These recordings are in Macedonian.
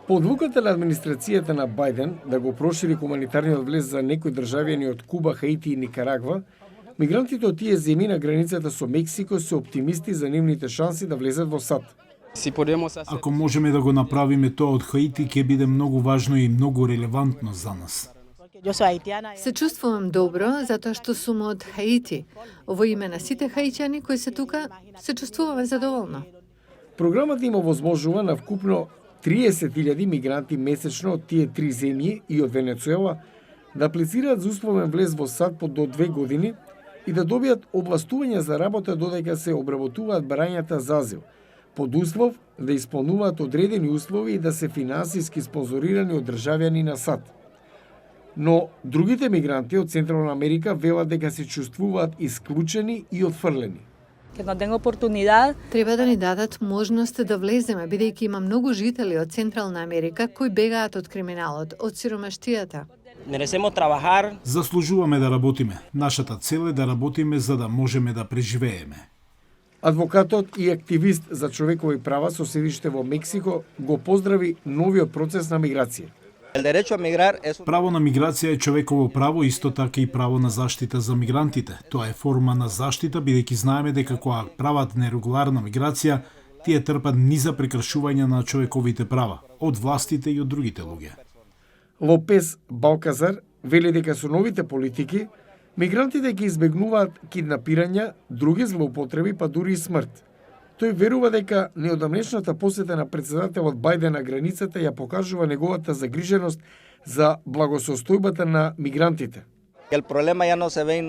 По одлуката на администрацијата на Бајден да го прошири хуманитарниот влез за некои државјани од Куба, Хаити и Никарагва, мигрантите од тие земји на границата со Мексико се оптимисти за нивните шанси да влезат во САД. Ако можеме да го направиме тоа од Хаити, ќе биде многу важно и многу релевантно за нас. Се чувствувам добро затоа што сум од Хаити. Во име на сите хаиќани кои се тука, се чувствувам задоволно. Програмата им овозможува на вкупно 30.000 мигранти месечно од тие три земји и од Венецуела да аплицираат за условен влез во САД по до 2 години и да добијат овластување за работа додека се обработуваат барањата за азил, под услов да исполнуваат одредени услови и да се финансиски спонзорирани од државјани на САД. Но другите мигранти од Централна Америка велат дека се чувствуваат исклучени и отфрлени. Треба да ни дадат можност да влеземе, бидејќи има многу жители од Централна Америка кои бегаат од криминалот, од сиромаштијата. Заслужуваме да работиме. Нашата цел е да работиме за да можеме да преживееме. Адвокатот и активист за човекови права со седиште во Мексико го поздрави новиот процес на миграција. Право на миграција е човеково право, исто така и право на заштита за мигрантите. Тоа е форма на заштита, бидејќи знаеме дека кога прават нерегуларна миграција, тие трпат низа прекршувања на човековите права од властите и од другите луѓе. Лопес Балказар вели дека со новите политики мигрантите ќе избегнуваат киднапирања, други злоупотреби, па дури и смрт. Тој верува дека неодамнешната посета на претседателот Бајден на границата ја покажува неговата загриженост за благосостојбата на мигрантите.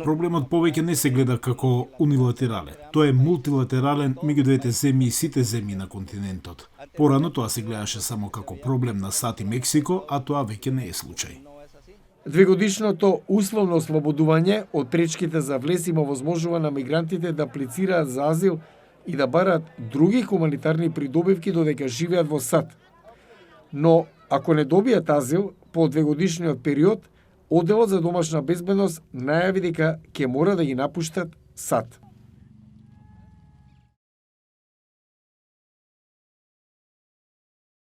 Проблемот повеќе не се гледа како унилатерален. Тој е мултилатерален меѓу двете земји и сите земји на континентот. Порано тоа се гледаше само како проблем на САД и Мексико, а тоа веќе не е случај. Двегодишното условно ослободување од пречките за влез има возможува на мигрантите да аплицираат за азил и да барат други хуманитарни придобивки додека живеат во САД. Но ако не добијат азил по двегодишниот период, Одделот за домашна безбедност најави дека ќе мора да ги напуштат САД.